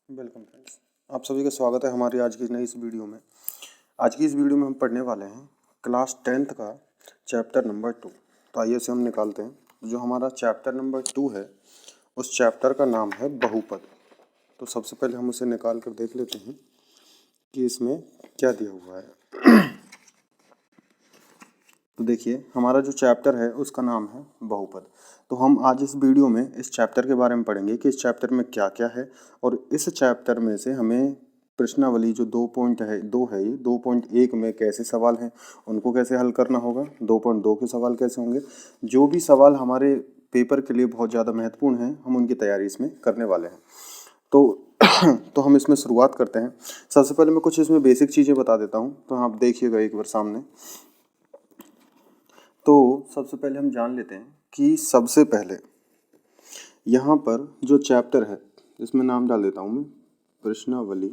Welcome friends, आप सभी का स्वागत है हमारी आज की नई इस वीडियो में। आज की इस वीडियो में हम पढ़ने वाले हैं क्लास 10th का चैप्टर नंबर 2। तो आइए इसे हम निकालते हैं। जो हमारा चैप्टर नंबर 2 है उस चैप्टर का नाम है बहुपद। तो सबसे पहले हम उसे निकाल कर देख लेते हैं कि इसमें क्या दिया हुआ है। तो देखिए, हमारा जो चैप्टर है उसका नाम है बहुपद। तो हम आज इस वीडियो में इस चैप्टर के बारे में पढ़ेंगे कि इस चैप्टर में क्या क्या है, और इस चैप्टर में से हमें प्रश्नावली जो 2 है, ये 2.1 में कैसे सवाल हैं उनको कैसे हल करना होगा, 2.2 के सवाल कैसे होंगे, जो भी सवाल हमारे पेपर के लिए बहुत ज़्यादा महत्वपूर्ण हैं हम उनकी तैयारी इसमें करने वाले हैं। तो तो हम इसमें शुरुआत करते हैं। सबसे पहले मैं कुछ इसमें बेसिक चीज़ें बता देता हूँ, तो आप देखिएगा एक बार सामने। तो सबसे पहले हम जान लेते हैं कि सबसे पहले यहाँ पर जो चैप्टर है इसमें नाम डाल देता हूँ मैं प्रश्नावली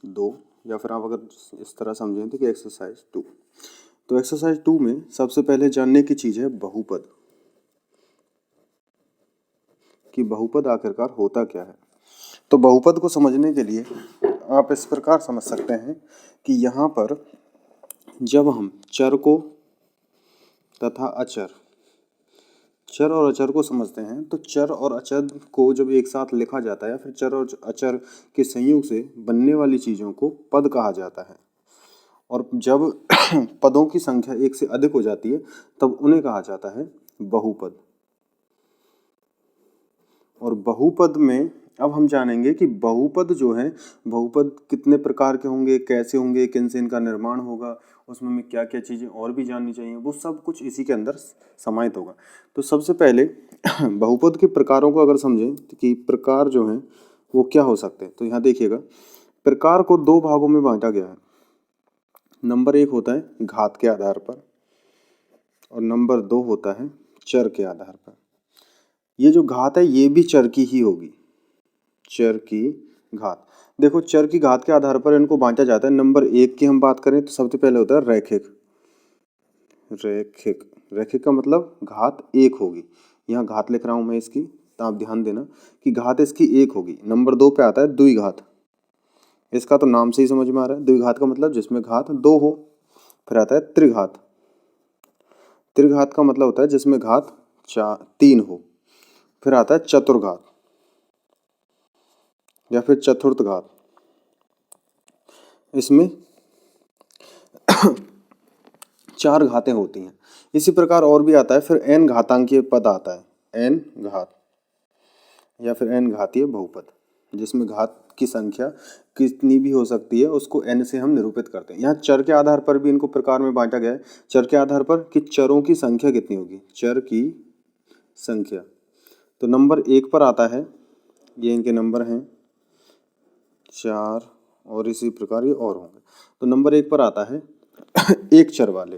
2, या फिर आप अगर इस तरह समझें तो कि एक्सरसाइज 2। तो एक्सरसाइज 2 में सबसे पहले जानने की चीज़ है बहुपद, कि बहुपद आखिरकार होता क्या है। तो बहुपद को समझने के लिए आप इस प्रकार समझ सकते हैं कि यहाँ पर जब हम चर को तथा चर और अचर को समझते हैं, तो चर और अचर को जब एक साथ लिखा जाता है या फिर चर और अचर के संयोग से बनने वाली चीज़ों को पद कहा जाता है। और जब पदों की संख्या एक से अधिक हो जाती है तब उन्हें कहा जाता है बहुपद। और बहुपद में अब हम जानेंगे कि बहुपद जो है, बहुपद कितने प्रकार के होंगे, कैसे होंगे, किन से इनका निर्माण होगा, उसमें हमें क्या क्या चीज़ें और भी जाननी चाहिए, वो सब कुछ इसी के अंदर समाहित होगा। तो सबसे पहले बहुपद के प्रकारों को अगर समझें कि प्रकार जो हैं वो क्या हो सकते हैं, तो यहाँ देखिएगा प्रकार को 2 भागों में बांटा गया है। नंबर 1 होता है घात के आधार पर, और नंबर 2 होता है चर के आधार पर। ये जो घात है ये भी चर की ही होगी, चर की घात। देखो, चर की घात के आधार पर इनको बांटा जाता है। नंबर 1 की हम बात करें तो सबसे पहले होता है रैखिक। रैखिक रैखिक का मतलब घात 1 होगी। यहाँ घात लिख रहा हूँ मैं इसकी, तो आप ध्यान देना कि घात इसकी 1 होगी। नंबर 2 पे आता है द्विघात। इसका तो नाम से ही समझ में आ रहा है, द्विघात का मतलब जिसमें घात 2 हो। फिर आता है त्रिघात। त्रिघात का मतलब होता है जिसमें घात 3 हो। फिर आता है चतुर्घात या फिर चतुर्थ घात। इसमें 4 घातें होती हैं। इसी प्रकार और भी आता है। फिर n घातांकीय पद आता है, n घात या फिर n घातीय बहुपद, जिसमें घात की संख्या कितनी भी हो सकती है उसको n से हम निरूपित करते हैं। यहाँ चर के आधार पर भी इनको प्रकार में बांटा गया है। चर के आधार पर कि चरों की संख्या कितनी होगी, चर की संख्या। तो नंबर 1 पर आता है, ये इनके नंबर हैं 4, और इसी प्रकार ये और होंगे। तो नंबर 1 पर आता है एक चर वाले,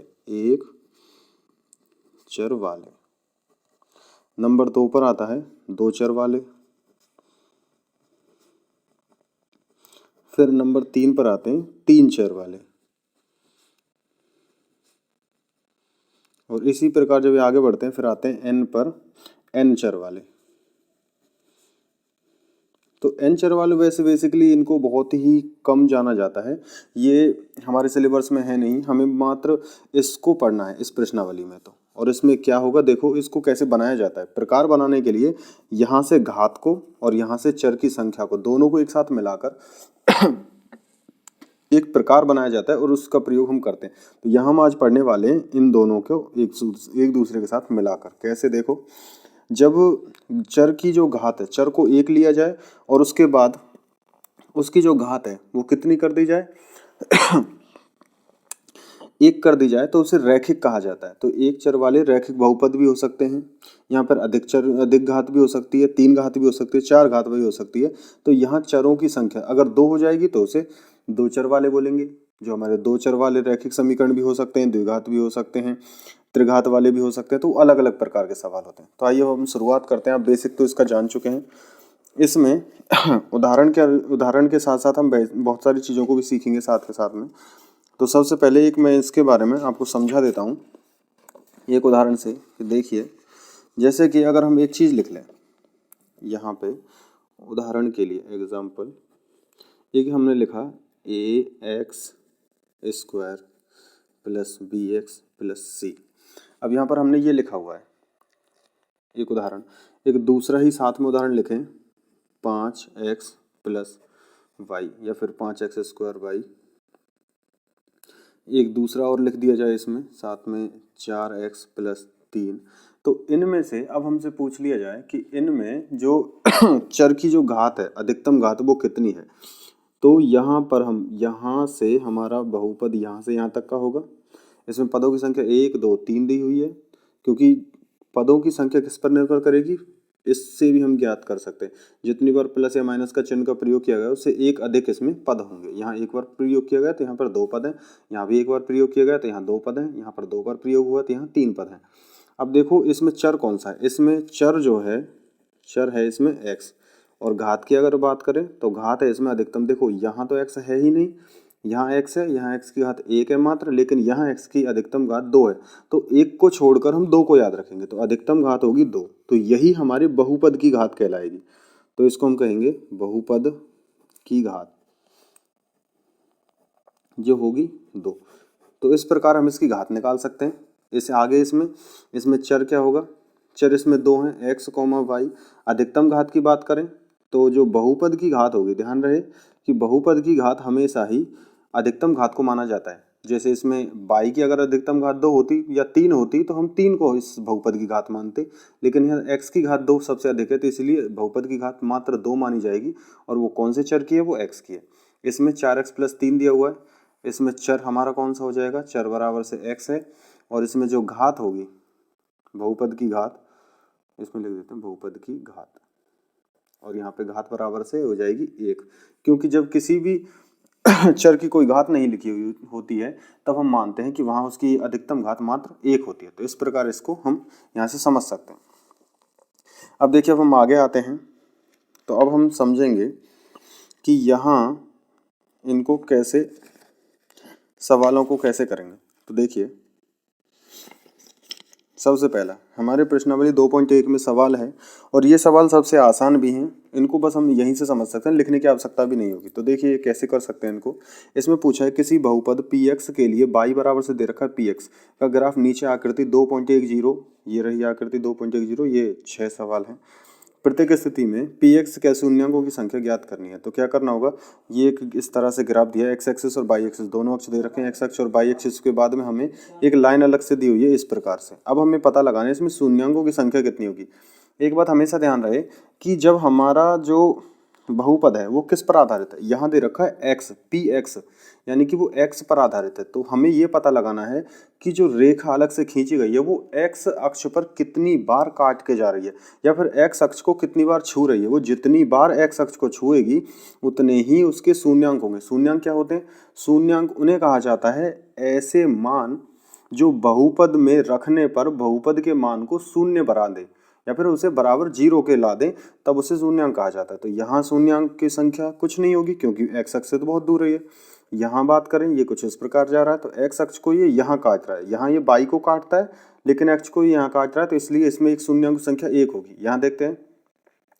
नंबर 2 पर आता है 2 चर वाले। फिर नंबर 3 पर आते हैं 3 चर वाले। और इसी प्रकार जब ये आगे बढ़ते हैं फिर आते हैं n पर n चर वाले। तो n चर वाले वैसे बेसिकली इनको बहुत ही कम जाना जाता है, ये हमारे सिलेबस में है नहीं, हमें मात्र इसको पढ़ना है इस प्रश्नावली में। तो और इसमें क्या होगा, देखो इसको कैसे बनाया जाता है। प्रकार बनाने के लिए यहाँ से घात को और यहाँ से चर की संख्या को, दोनों को एक साथ मिलाकर एक प्रकार बनाया जाता है और उसका प्रयोग हम करते हैं। तो यहाँ हम आज पढ़ने वाले हैं इन दोनों को एक दूसरे के साथ मिलाकर। कैसे, देखो, जब चर की जो घात है, चर को 1 लिया जाए और उसके बाद उसकी जो घात है वो कितनी कर दी जाए, 1 कर दी जाए, तो उसे रैखिक कहा जाता है। तो एक चर वाले रैखिक बहुपद भी हो सकते हैं। यहाँ पर अधिक घात भी हो सकती है, 3 घात भी हो सकती है, 4 घात भी हो सकती है। तो यहाँ चरों की संख्या अगर 2 हो जाएगी तो उसे 2 चर वाले बोलेंगे। जो हमारे 2 चर वाले रैखिक समीकरण भी हो सकते हैं, द्विघात भी हो सकते हैं, त्रिघात वाले भी हो सकते हैं। तो अलग अलग प्रकार के सवाल होते हैं। तो आइए हम शुरुआत करते हैं। आप बेसिक तो इसका जान चुके हैं। इसमें उदाहरण के साथ साथ हम बहुत सारी चीज़ों को भी सीखेंगे साथ के साथ में। तो सबसे पहले एक मैं इसके बारे में आपको समझा देता हूँ एक उदाहरण से। कि देखिए, जैसे कि अगर हम एक चीज़ लिख लें यहाँ पे, उदाहरण के लिए एग्जाम्पल ये कि हमने लिखा ax square plus bx plus c। अब यहाँ पर हमने ये लिखा हुआ है एक उदाहरण। एक दूसरा ही साथ में उदाहरण लिखें 5x प्लस y या फिर 5x स्क्वायर y। एक दूसरा और लिख दिया जाए इसमें साथ में 4x प्लस 3। तो इनमें से अब हमसे पूछ लिया जाए कि इनमें जो चर की जो घात है, अधिकतम घात, वो कितनी है। तो यहाँ पर हम यहाँ से हमारा बहुपद यहाँ से यहाँ तक का होगा। इसमें पदों की संख्या 1 2 3 दी हुई है, क्योंकि पदों की संख्या किस पर निर्भर करेगी इससे भी हम ज्ञात कर सकते हैं। जितनी बार प्लस या माइनस का चिन्ह का प्रयोग किया गया उससे एक अधिक इसमें पद होंगे। यहाँ एक बार प्रयोग किया गया तो यहाँ पर 2 पद हैं, यहाँ भी एक बार प्रयोग किया गया तो यहाँ 2 पद हैं, यहाँ पर 2 बार प्रयोग हुआ तो यहाँ 3 पद हैं। अब देखो इसमें चर कौन सा है। इसमें चर जो है, चर है इसमें x। और घात की अगर बात करें तो घात है इसमें अधिकतम। देखो यहाँ तो x है ही नहीं, यहाँ x है, यहाँ x की घात 1 है मात्र, लेकिन यहाँ x की अधिकतम घात 2 है। तो 1 को छोड़कर हम 2 को याद रखेंगे तो अधिकतम घात होगी 2। तो यही हमारे बहुपद की घात कहलाएगी। तो इसको हम कहेंगे बहुपद की घात जो होगी 2। तो इस प्रकार हम इसकी घात निकाल सकते हैं। इससे आगे इसमें चर क्या होगा, चर इसमें 2 हैं x, y। अधिकतम घात की बात करें तो जो बहुपद की घात होगी, ध्यान रहे कि बहुपद की घात हमेशा ही अधिकतम घात को माना जाता है। जैसे इसमें y की अगर अधिकतम घात 2 होती या 3 होती तो हम 3 को इस बहुपद की घात मानते, लेकिन यहाँ x की घात 2 सबसे अधिक है तो इसलिए बहुपद की घात मात्र 2 मानी जाएगी। और वो कौन से चर की है, वो x की है। इसमें 4x प्लस 3 दिया हुआ है। इसमें चर हमारा कौन सा हो जाएगा, चर बराबर से x है। और इसमें जो घात होगी बहुपद की घात, इसमें लिख देते हैं बहुपद की घात, और यहाँ पे घात बराबर से हो जाएगी 1। क्योंकि जब किसी भी चर की कोई घात नहीं लिखी हुई होती है तब हम मानते हैं कि वहाँ उसकी अधिकतम घात मात्र 1 होती है। तो इस प्रकार इसको हम यहाँ से समझ सकते हैं। अब देखिए अब हम आगे आते हैं तो अब हम समझेंगे कि यहाँ इनको कैसे, सवालों को कैसे करेंगे। तो देखिए सबसे पहला हमारे प्रश्नावली 2.1 में सवाल है, और ये सवाल सबसे आसान भी हैं। इनको बस हम यहीं से समझ सकते हैं, लिखने की आवश्यकता भी नहीं होगी। तो देखिए कैसे कर सकते हैं इनको। इसमें पूछा है किसी बहुपद px के लिए y बराबर से दे रखा है px का ग्राफ नीचे आकृति 2.10, ये रही आकृति 2.10, ये 6 सवाल हैं। प्रत्येक स्थिति में px के शून्यांकों की संख्या ज्ञात करनी है। तो क्या करना होगा, ये एक इस तरह से ग्राफ दिया है, x एक्सिस और y एक्सिस दोनों अक्ष दे रखे हैं। x अक्ष और y एक्सिस के बाद में हमें एक लाइन अलग से दी हुई है इस प्रकार से। अब हमें पता लगाना है इसमें शून्यांकों की संख्या कितनी होगी। एक बात हमेशा ध्यान रहे कि जब हमारा जो बहुपद है वो किस पर आधारित है, यहाँ दे रखा है x, px, यानी कि वो x पर आधारित है। तो हमें ये पता लगाना है कि जो रेखा अलग से खींची गई है वो x अक्ष पर कितनी बार काट के जा रही है, या फिर x अक्ष को कितनी बार छू रही है। वो जितनी बार x अक्ष को छुएगी उतने ही उसके शून्यांक होंगे। शून्यांक क्या होते हैं, शून्यांक उन्हें कहा जाता है ऐसे मान जो बहुपद में रखने पर बहुपद के मान को शून्य बना दे या फिर उसे बराबर 0 के ला दें, तब उसे शून्यांक कहा जाता है। तो यहाँ शून्यांक की संख्या कुछ नहीं होगी क्योंकि x अक्ष से तो बहुत दूर है। यहाँ बात करें ये कुछ इस प्रकार जा रहा है, तो x अक्ष को ये यहाँ काट रहा है, यहाँ ये y को काटता है लेकिन x को यहाँ काट रहा है, तो इसलिए इसमें एक शून्यांक संख्या 1 होगी। यहाँ देखते हैं,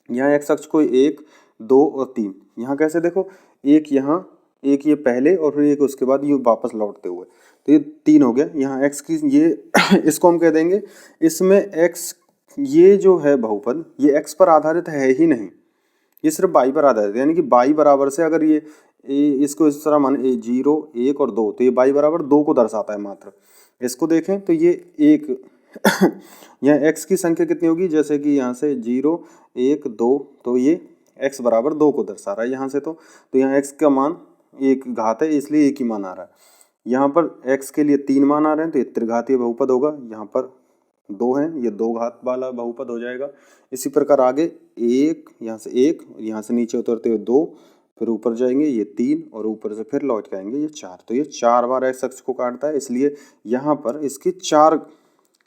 यहाँ x अक्ष को 1 2 और 3, यहाँ कैसे देखो, एक यहाँ, एक ये पहले और फिर एक उसके बाद ये वापस लौटते हुए, तो ये 3 हो गया। यहाँ x की ये इसको हम कह देंगे, इसमें x ये जो है बहुपद ये x पर आधारित है ही नहीं, ये सिर्फ y पर आधारित है। यानी कि y बराबर से अगर ये इसको इस तरह मान 0 1 और 2, तो ये y बराबर 2 को दर्शाता है मात्र। इसको देखें तो ये 1 यहाँ x की संख्या कितनी होगी, जैसे कि यहाँ से 0 1 2, तो ये x बराबर 2 को दर्शा रहा है यहाँ से। तो यहाँ x का मान एक घात है इसलिए एक ही मान आ रहा है। यहाँ पर x के लिए 3 मान आ रहे हैं तो ये त्रिघातीय बहुपद होगा। यहाँ पर 2 हैं, ये 2 घात वाला बहुपद हो जाएगा। इसी प्रकार आगे 1, यहाँ से 1, यहाँ से नीचे उतरते हुए 2, फिर ऊपर जाएंगे ये 3 और ऊपर से फिर लौट के आएंगे ये 4। तो ये 4 बार x अक्ष को काटता है, इसलिए यहाँ पर इसके 4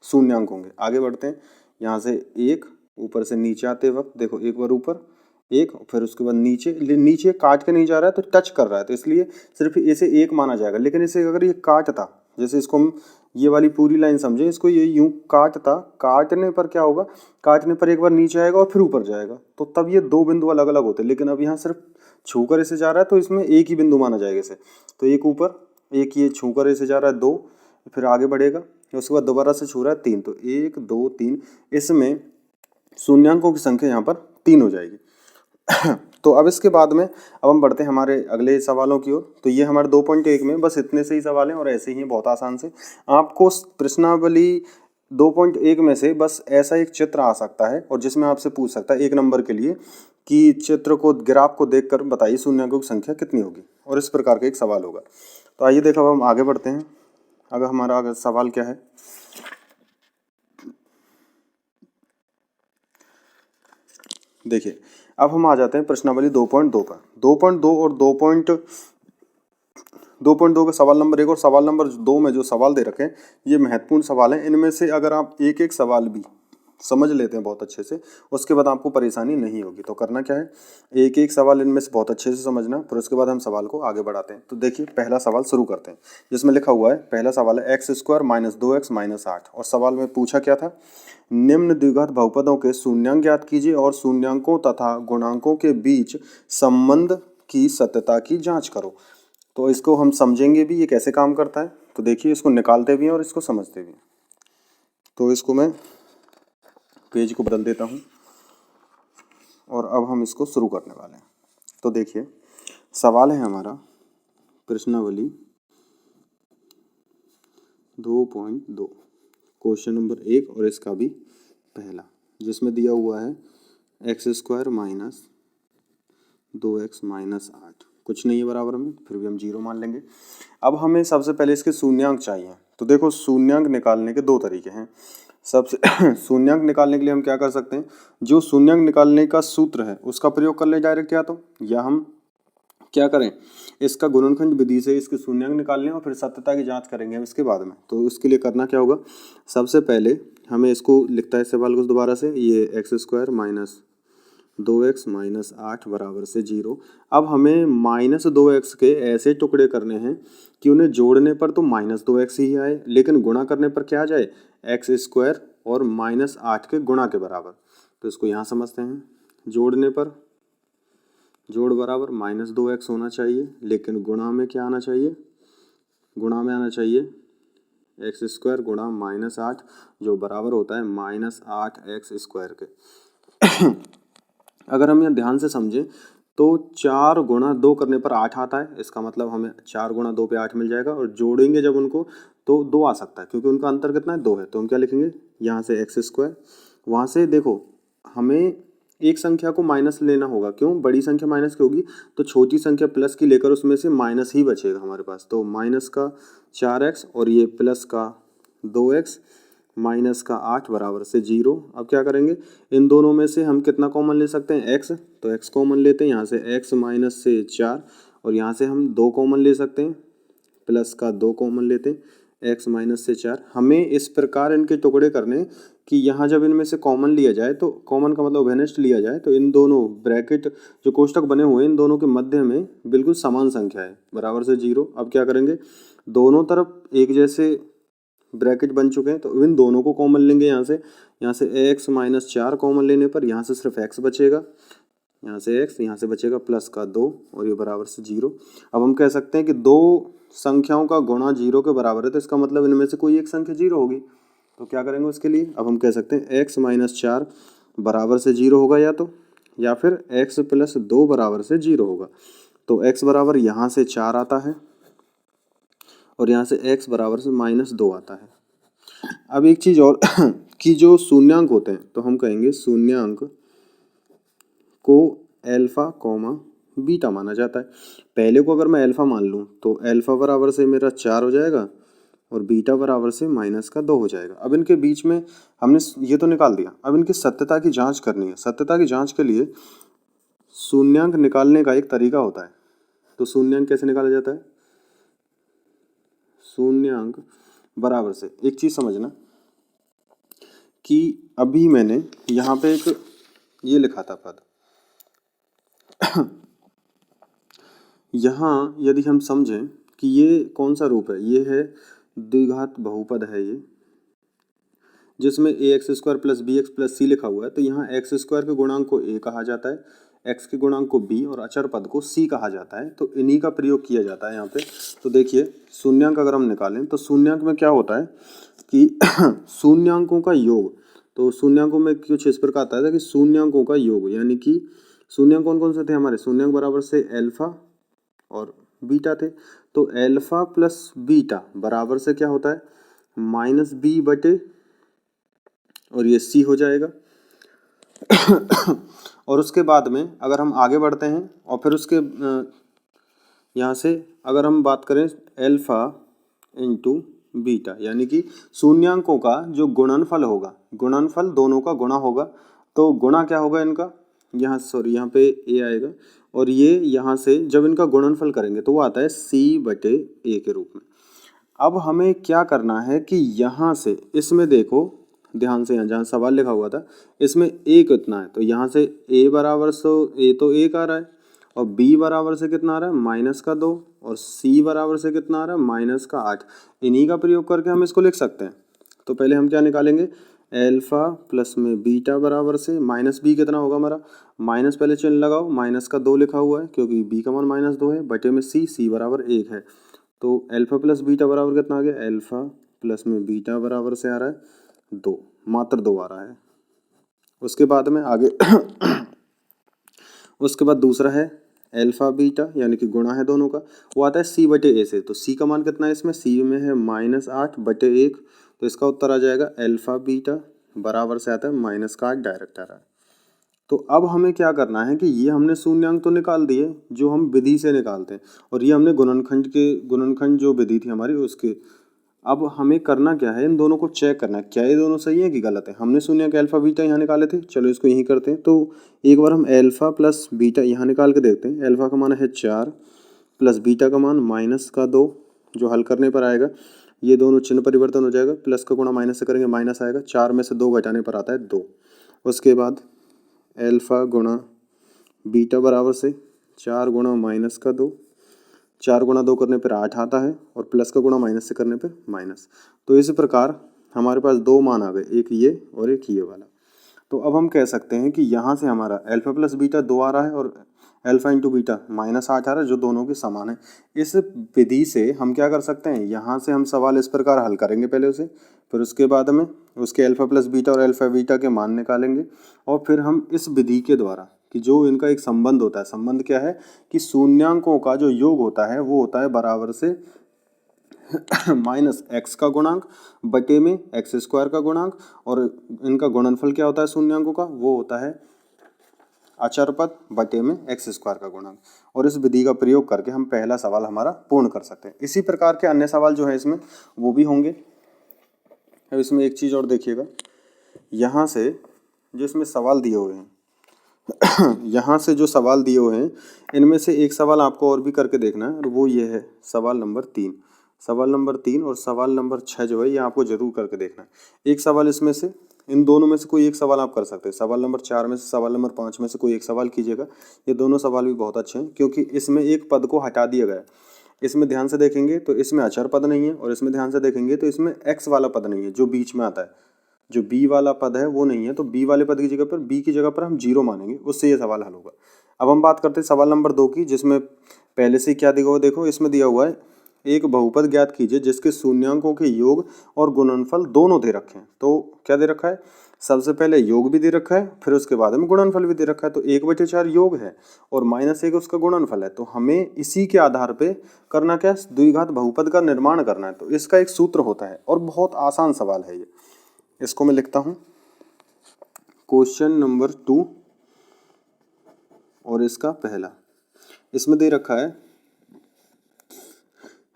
शून्यांक होंगे। आगे बढ़ते हैं, यहाँ से 1 ऊपर से नीचे आते वक्त देखो, एक बार ऊपर 1, फिर उसके बाद नीचे काट के नहीं जा रहा है तो टच कर रहा है, तो इसलिए सिर्फ इसे 1 माना जाएगा। लेकिन इसे अगर ये काटता, जैसे इसको हम ये वाली पूरी लाइन समझे, इसको ये यूं काटता, काटने पर क्या होगा, काटने पर एक बार नीचे आएगा और फिर ऊपर जाएगा, तो तब ये दो बिंदु अलग अलग होते हैं। लेकिन अब यहाँ सिर्फ छूकर ऐसे जा रहा है तो इसमें एक ही बिंदु माना जाएगा इसे। तो एक ऊपर, एक ये छूकर ऐसे जा रहा है 2, फिर आगे बढ़ेगा, उसके बाद दोबारा से छू रहा है 3, तो 1 2 3, इसमें शून्यांकों की संख्या यहाँ पर 3 हो जाएगी। तो अब इसके बाद में अब हम बढ़ते हैं हमारे अगले सवालों की ओर। तो ये हमारे 2.1 में बस इतने से ही सवाल हैं और ऐसे ही बहुत आसान से आपको प्रश्नावली 2.1 में से बस ऐसा एक चित्र आ सकता है और जिसमें आपसे पूछ सकता है 1 नंबर के लिए कि चित्र को, ग्राफ को देखकर बताइए शून्यांकों की संख्या कितनी होगी, और इस प्रकार का एक सवाल होगा। तो आइए देखो, अब हम आगे बढ़ते हैं। अगर हमारा अगर सवाल क्या है, देखिए अब हम आ जाते हैं प्रश्नावली 2.2 पर। 2.2 और 2.2 का सवाल नंबर 1 और सवाल नंबर 2 में जो सवाल दे रखे हैं ये महत्वपूर्ण सवाल हैं। इनमें से अगर आप एक एक सवाल भी समझ लेते हैं बहुत अच्छे से, उसके बाद आपको परेशानी नहीं होगी। तो करना क्या है, एक एक सवाल इनमें से बहुत अच्छे से समझना, फिर उसके बाद हम सवाल को आगे बढ़ाते हैं। तो देखिए पहला सवाल शुरू करते हैं, जिसमें लिखा हुआ है, पहला सवाल है x² - 2x - 8। और सवाल में पूछा क्या था, निम्न द्विघात बहुपदों के शून्यांक ज्ञात कीजिए और शून्यांकों तथा गुणांकों के बीच संबंध की सत्यता की जांच करो। तो इसको हम समझेंगे भी ये कैसे काम करता है। तो देखिए इसको निकालते भी हैं और इसको समझते भी हैं। तो इसको मैं पेज को बदल देता हूँ और अब हम इसको शुरू करने वाले हैं। तो देखिए सवाल है हमारा प्रश्नावली 2.2, क्वेश्चन नंबर 1 और इसका भी पहला, जिसमें दिया हुआ है x² - 2x - 8, कुछ नहीं है बराबर में, फिर भी हम 0 मान लेंगे। अब हमें सबसे पहले इसके शून्यांक चाहिए। तो देखो शून्यांक निकालने के दो तरीके हैं। सबसे शून्यांक निकालने के लिए हम क्या कर सकते हैं, जो शून्यांक निकालने का सूत्र है उसका प्रयोग कर ले डायरेक्ट, या हम क्या करें, इसका गुणनखंड विधि से इसके शून्यांक निकाल लें और फिर सत्यता की जांच करेंगे हम इसके बाद में। तो उसके लिए करना क्या होगा, सबसे पहले हमें इसको लिखता है सवाल को दोबारा से, ये x² - 2x - 8 बराबर से 0। अब हमें -2x के ऐसे टुकड़े करने हैं कि उन्हें जोड़ने पर तो -2x ही आए, लेकिन गुणा करने पर क्या आ जाए, x² और -8 के गुणा के बराबर। तो इसको यहाँ समझते हैं, जोड़ने पर जोड़ बराबर -2x होना चाहिए, लेकिन गुणा में क्या आना चाहिए, गुणा में आना चाहिए x² गुणा -8, जो बराबर होता है -8x² के। अगर हम यहाँ ध्यान से समझें तो 4 गुणा 2 करने पर 8 आता है, इसका मतलब हमें 4 गुणा 2 पे 8 मिल जाएगा। और जोड़ेंगे जब उनको तो 2 आ सकता है, क्योंकि उनका अंतर कितना है, 2 है। तो हम क्या लिखेंगे, यहाँ से x², वहाँ से देखो हमें एक संख्या को माइनस लेना होगा, क्यों, बड़ी संख्या माइनस की होगी तो छोटी संख्या प्लस की लेकर उसमें से माइनस ही बचेगा हमारे पास। तो माइनस का 4x और ये प्लस का 2x माइनस का 8 बराबर से 0। अब क्या करेंगे, इन दोनों में से हम कितना कॉमन ले सकते हैं, x, तो x कॉमन लेते हैं, यहाँ से x माइनस से 4 और यहाँ से हम 2 कॉमन ले सकते हैं, प्लस का 2 कॉमन लेते हैं, x माइनस से 4। हमें इस प्रकार इनके टुकड़े करने कि यहाँ जब इनमें से कॉमन लिया जाए, तो कॉमन का मतलब उभयनिष्ठ लिया जाए, तो इन दोनों ब्रैकेट जो कोष्टक बने हुए हैं इन दोनों के मध्य में बिल्कुल समान संख्या है, बराबर से 0। अब क्या करेंगे, दोनों तरफ एक जैसे ब्रैकेट बन चुके हैं, तो इन दोनों को कॉमन लेंगे। यहाँ से x माइनस 4 कॉमन लेने पर यहाँ से सिर्फ x बचेगा, यहाँ से x, यहाँ से बचेगा प्लस का 2 और ये बराबर से 0। अब हम कह सकते हैं कि दो संख्याओं का गुणा 0 के बराबर है, तो इसका मतलब इनमें से कोई एक संख्या 0 होगी। तो क्या करेंगे उसके लिए, अब हम कह सकते हैं x माइनस 4 बराबर से 0 होगा, या फिर x प्लस 2 बराबर से 0 होगा। तो x बराबर यहाँ से 4 आता है और यहाँ से x बराबर से -2 आता है। अब एक चीज़ और कि जो शून्यांक होते हैं, तो हम कहेंगे शून्यांक को अल्फा कॉमा बीटा माना जाता है। पहले को अगर मैं अल्फा मान लूँ तो अल्फा बराबर से मेरा 4 हो जाएगा और बीटा बराबर से -2 हो जाएगा। अब इनके बीच में हमने ये तो निकाल दिया, अब इनकी सत्यता की जांच करनी है। सत्यता की जांच के लिए शून्यांक निकालने का एक तरीका होता है। तो शून्यांक कैसे निकाला जाता है, शून्यांक बराबर से, एक चीज़ समझना कि अभी मैंने यहाँ पे एक ये लिखा था पद, यहाँ यदि हम समझें कि ये कौन सा रूप है, ये है द्विघात बहुपद है ये, जिसमें ax² plus bx plus c लिखा हुआ है। तो यहाँ x² के गुणांक को a कहा जाता है, x के गुणांक को b और अचर पद को c कहा जाता है। तो इन्हीं का प्रयोग किया जाता है यहाँ पे। तो देखिए शून्यांक अगर हम निकालें तो शून्यांक में क्या होता है कि शून्यांकों का योग, तो शून्यांकों में कुछ इस प्रकार आता है कि शून्यांकों का योग, यानी कि शून्यांक कौन कौन से थे हमारे, शून्यांक बराबर से अल्फा और बीटा थे। तो अल्फा प्लस बीटा बराबर से क्या होता है माइनस बी बटे, और ये सी हो जाएगा। और उसके बाद में अगर हम आगे बढ़ते हैं और फिर उसके यहाँ से अगर हम बात करें अल्फा इंटू बीटा, यानी कि शून्यांकों का जो गुणनफल होगा, गुणनफल दोनों का गुणा होगा। तो गुणा क्या होगा इनका, यहाँ यहाँ पे ए आएगा, और ये यहाँ से जब इनका गुणनफल करेंगे तो वो आता है सी बटे ए के रूप में। अब हमें क्या करना है कि यहाँ से इसमें देखो ध्यान से, यहाँ जहाँ सवाल लिखा हुआ था इसमें ए कितना है, तो यहाँ से ए बराबर ए तो 1 आ रहा है, और बी बराबर से कितना आ रहा है -2, और सी बराबर से कितना आ रहा है -8। इन्हीं का प्रयोग करके हम इसको लिख सकते हैं। तो पहले हम क्या निकालेंगे, अल्फा प्लस में बीटा बराबर से माइनस बी कितना होगा हमारा, माइनस पहले चिन्ह लगाओ, -2 लिखा हुआ है क्योंकि बी का मान -2 है, बटे में सी बराबर 1 है। तो अल्फा प्लस बीटा बराबर कितना आ गया, अल्फा प्लस में बीटा बराबर से आ रहा है 2, मात्र 2 आ रहा है। उसके बाद में आगे उसके बाद दूसरा है अल्फा बीटा, यानी कि गुणा है दोनों का, वो आता है सी बटे ए से। तो सी का मान कितना है इसमें, सी में है -8 बटे 1, तो इसका उत्तर आ जाएगा अल्फा बीटा बराबर से आता है -8 डायरेक्ट आ रहा है। तो अब हमें क्या करना है कि ये हमने शून्यांक तो निकाल दिए जो हम विधि से निकालते हैं, और ये हमने गुणनखंड जो विधि थी हमारी उसके। अब हमें करना क्या है, इन दोनों को चेक करना है क्या ये दोनों सही है कि गलत है। हमने शून्यांक अल्फा बीटा यहाँ निकाले थे, चलो इसको यहीं करते हैं। तो एक बार हम अल्फा प्लस बीटा यहाँ निकाल के देखते हैं। अल्फा का मान है 4 प्लस बीटा का मान -2, जो हल करने पर आएगा ये दोनों चिन्ह परिवर्तन हो जाएगा, प्लस का गुणा माइनस से करेंगे माइनस आएगा, 4 में से 2 घटाने पर आता है 2। उसके बाद अल्फा गुणा बीटा बराबर से 4 गुणा -2, 4 गुणा 2 करने पर 8 आता है, और प्लस का गुणा माइनस से करने पर माइनस। तो इस प्रकार हमारे पास 2 मान आ गए, एक ये और एक ये वाला। तो अब हम कह सकते हैं कि यहाँ से हमारा अल्फा प्लस बीटा 2 आ रहा है और अल्फा इंटू बीटा -8 आ रहा है, जो दोनों के समान है। इस विधि से हम क्या कर सकते हैं, यहाँ से हम सवाल इस प्रकार हल करेंगे पहले उसे, फिर उसके बाद में उसके अल्फा प्लस बीटा और अल्फा बीटा के मान निकालेंगे, और फिर हम इस विधि के द्वारा कि जो इनका एक संबंध होता है, संबंध क्या है कि शून्यांकों का जो योग होता है वो होता है बराबर से -x का गुणांक बटे में x² का गुणांक, और इनका गुणनफल क्या होता है शून्यांकों का, वो होता है अचर पद बटे में x² का गुणांक। और इस विधि का प्रयोग करके हम पहला सवाल हमारा पूर्ण कर सकते हैं। इसी प्रकार के अन्य सवाल जो है इसमें वो भी होंगे। अब इसमें एक चीज़ और देखिएगा, यहाँ से जो इसमें सवाल दिए हुए हैं यहाँ से जो सवाल दिए हुए हैं इनमें से एक सवाल आपको और भी करके देखना है, और वो ये है सवाल नंबर 3। सवाल नंबर 3 और सवाल नंबर 6 जो है ये आपको जरूर करके देखना है। एक सवाल इसमें से, इन दोनों में से कोई एक सवाल आप कर सकते हैं। सवाल नंबर 4 में से, सवाल नंबर 5 में से कोई एक सवाल कीजिएगा। ये दोनों सवाल भी बहुत अच्छे हैं क्योंकि इसमें एक पद को हटा दिया गया है। इसमें ध्यान से देखेंगे तो इसमें अचर पद नहीं है, और इसमें ध्यान से देखेंगे तो इसमें x वाला पद नहीं है जो बीच में आता है, जो b वाला पद है वो नहीं है। तो b वाले पद की जगह पर, b की जगह पर हम 0 मानेंगे, उससे ये सवाल हल होगा। अब हम बात करते हैं सवाल नंबर 2 की, जिसमें पहले से क्या दिया हुआ, देखो इसमें दिया हुआ है एक बहुपद ज्ञात कीजिए जिसके शून्यांकों के योग और गुणनफल दोनों दे रखे हैं। तो क्या दे रखा है, सबसे पहले योग भी दे रखा है, फिर उसके बाद में गुणनफल भी दे रखा है। तो 1/4 योग है और -1 उसका गुणनफल है। तो हमें इसी के आधार पे करना क्या है, द्विघात बहुपद का निर्माण करना है। तो इसका एक सूत्र होता है और बहुत आसान सवाल है ये। इसको मैं लिखता हूँ क्वेश्चन नंबर 2 और इसका पहला। इसमें दे रखा है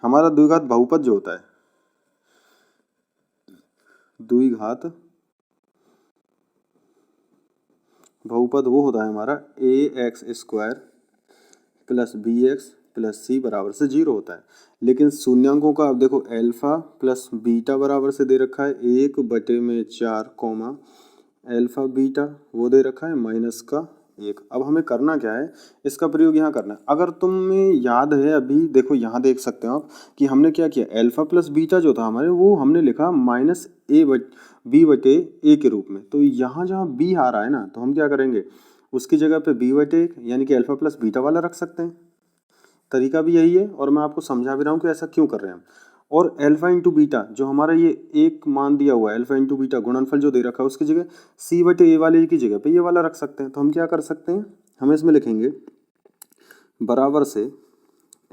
हमारा द्विघात बहुपद जो होता है, द्विघात बहुपद वो होता है हमारा ax² plus bx plus c बराबर से 0 होता है। लेकिन शून्यांकों का अब देखो अल्फा प्लस बीटा बराबर से दे रखा है 1/4 अल्फा बीटा, वो दे रखा है 1। अब हमें करना क्या है, इसका प्रयोग यहाँ करना है। अगर तुम्हें याद है, अभी देखो यहाँ देख सकते हो आप कि हमने क्या किया, अल्फा प्लस बीटा जो था हमारे, वो हमने लिखा माइनस बी बटे ए के रूप में। तो यहाँ जहाँ बी आ रहा है ना, तो हम क्या करेंगे, उसकी जगह पे बी बटे 1 यानी कि अल्फा प्लस बीटा वाला रख सकते हैं। तरीका भी यही है और मैं आपको समझा भी रहा हूँ कि ऐसा क्यों कर रहे हैं हम। और अल्फा इंटू बीटा जो हमारा ये एक मान दिया हुआ है, अल्फा इंटू बीटा गुणनफल जो दे रखा है, उसकी जगह सी बटे ए वाले की जगह पे ये वाला रख सकते हैं। तो हम क्या कर सकते हैं, हम इसमें लिखेंगे बराबर से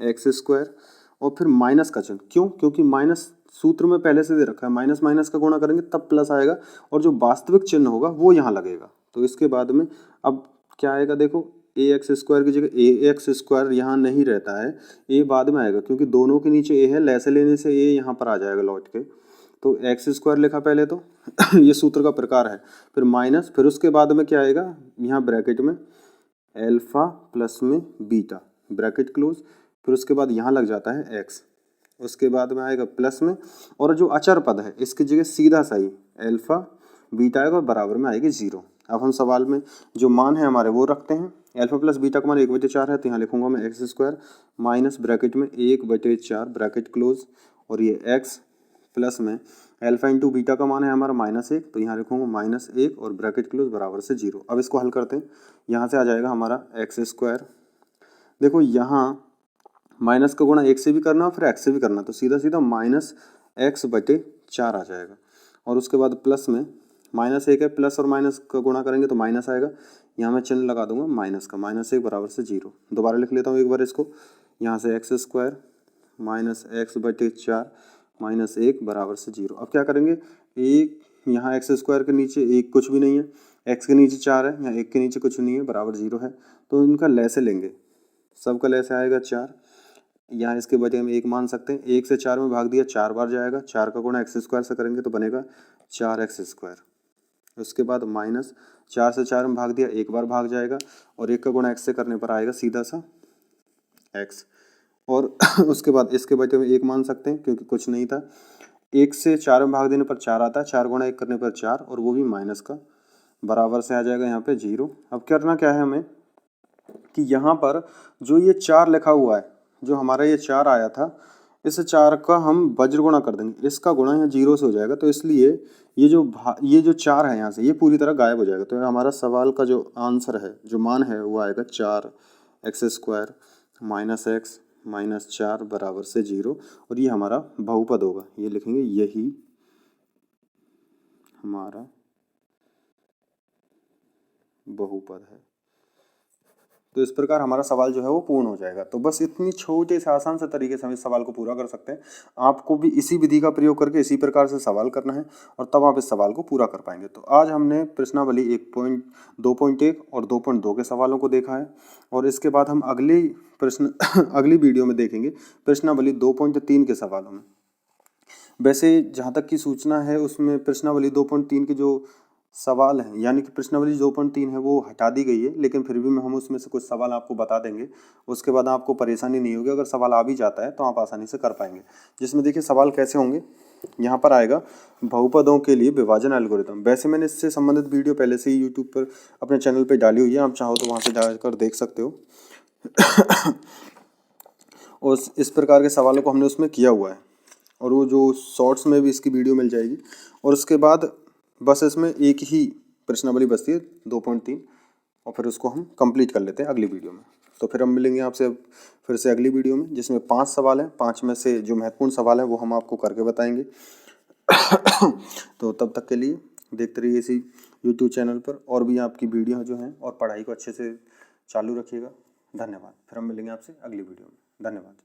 एक्स स्क्वायर और फिर माइनस का चिन्ह। क्यों? क्योंकि माइनस सूत्र में पहले से दे रखा है, माइनस माइनस का गुणा करेंगे तब प्लस आएगा और जो वास्तविक चिन्ह होगा वो यहाँ लगेगा। तो इसके बाद में अब क्या आएगा, देखो ए एक्स स्क्वायर की जगह ए एक्स स्क्वायर यहाँ नहीं रहता है, ए बाद में आएगा क्योंकि दोनों के नीचे ए है, लैसे लेने से ए यहाँ पर आ जाएगा लौट के। तो एक्स स्क्वायर लिखा पहले तो ये सूत्र का प्रकार है, फिर माइनस, फिर उसके बाद में क्या आएगा यहाँ ब्रैकेट में अल्फा प्लस में बीटा ब्रैकेट क्लोज, फिर उसके बाद यहाँ लग जाता है एक्स, उसके बाद में आएगा प्लस में, और जो अचर पद है इसकी जगह सीधा सही अल्फा बीटा आएगा और बराबर में आएगी 0। अब हम सवाल में जो मान है हमारे वो रखते हैं। अल्फा प्लस बीटा का मान 1/4 है, तो यहाँ लिखूंगा मैं एक्स स्क्वायर माइनस ब्रैकेट में 1/4 ब्रैकेट क्लोज, और ये एक्स प्लस में अल्फा इंटू बीटा का मान है हमारा -1, तो यहाँ लिखूंगा -1 और ब्रैकेट क्लोज बराबर से 0। अब इसको हल करते हैं, यहाँ से आ जाएगा हमारा एक्स स्क्वायर। देखो यहाँ माइनस का गुणा 1 से भी करना और फिर x से भी करना, तो सीधा सीधा -x/4 आ जाएगा। और उसके बाद प्लस में -1 है, प्लस और माइनस का गुणा करेंगे तो माइनस आएगा, यहाँ मैं चिन्ह लगा दूंगा माइनस का, -1 बराबर से 0। दोबारा लिख लेता हूँ एक बार इसको, यहाँ से एक्स स्क्वायर -x/4 -1 बराबर से 0। अब क्या करेंगे, एक यहाँ एक्स स्क्वायर के नीचे एक कुछ भी नहीं है, एक्स के नीचे 4 है, यहाँ 1 के नीचे कुछ नहीं है, बराबर 0 है, तो इनका लैसे लेंगे, सबका लैसे आएगा 4, यहाँ इसके बजाय में 1 मान सकते हैं। 1 से 4 में भाग दिया 4 बार जाएगा, 4 का गुणा एक्स स्क्वायर से करेंगे तो बनेगा 4x स्क्वायर। उसके बाद माइनस 4 से 4 में भाग दिया 1 बार भाग जाएगा, और 1 का गुणा x से करने पर आएगा सीधा सा x। और उसके बाद इसके बजाय में 1 मान सकते हैं क्योंकि कुछ नहीं था। 1 से 4 में भाग देने पर 4 आता है, 4 गुणा 1 करने पर 4, और वो भी माइनस का, बराबर से आ जाएगा यहाँ पे 0। अब करना क्या है हमें कि यहाँ पर जो ये 4 लिखा हुआ है, जो हमारा ये 4 आया था, इस 4 का हम वज्र गुणा कर देंगे, इसका गुणा यहाँ 0 से हो जाएगा, तो इसलिए ये जो 4 है यहाँ से ये पूरी तरह गायब हो जाएगा। तो हमारा सवाल का जो आंसर है, जो मान है, वो आएगा 4x स्क्वायर -x -4 बराबर से 0, और ये हमारा बहुपद होगा, ये लिखेंगे यही हमारा बहुपद है। तो इस प्रकार हमारा सवाल जो है वो पूर्ण हो जाएगा। तो बस इतनी छोटे से आसान से तरीके से हम इस सवाल को पूरा कर सकते हैं। आपको भी इसी विधि का प्रयोग करके इसी प्रकार से सवाल करना है और तब आप इस सवाल को पूरा कर पाएंगे। तो आज हमने प्रश्नावली 2.1 और 2.2 के सवालों को देखा है, और इसके बाद हम अगली वीडियो में देखेंगे प्रश्नावली 2.3 के सवालों में। वैसे जहाँ तक की सूचना है, उसमें प्रश्नावली 2.3 के जो सवाल हैं, यानी कि प्रश्नावली 2.3 है वो हटा दी गई है, लेकिन फिर भी हम उसमें से कुछ सवाल आपको बता देंगे। उसके बाद आपको परेशानी नहीं होगी, अगर सवाल आ भी जाता है तो आप आसानी से कर पाएंगे। जिसमें देखिए सवाल कैसे होंगे, यहाँ पर आएगा बहुपदों के लिए विभाजन एल्गोरिथम। वैसे मैंने इससे संबंधित वीडियो पहले से ही यूट्यूब पर अपने चैनल पर डाली हुई है, आप चाहो तो वहाँ से जाकर देख सकते हो। और इस प्रकार के सवालों को हमने उसमें किया हुआ है, और वो जो शॉर्ट्स में भी इसकी वीडियो मिल जाएगी। और उसके बाद बस इसमें एक ही प्रश्नावली बचती है 2.3, और फिर उसको हम कंप्लीट कर लेते हैं अगली वीडियो में। तो फिर हम मिलेंगे आपसे फिर से अगली वीडियो में, जिसमें 5 सवाल हैं। 5 में से जो महत्वपूर्ण सवाल हैं वो हम आपको करके बताएंगे। तो तब तक के लिए देखते रहिए इसी यूट्यूब चैनल पर, और भी आपकी वीडियो जो हैं, और पढ़ाई को अच्छे से चालू रखिएगा। धन्यवाद। फिर हम मिलेंगे आपसे अगली वीडियो में। धन्यवाद।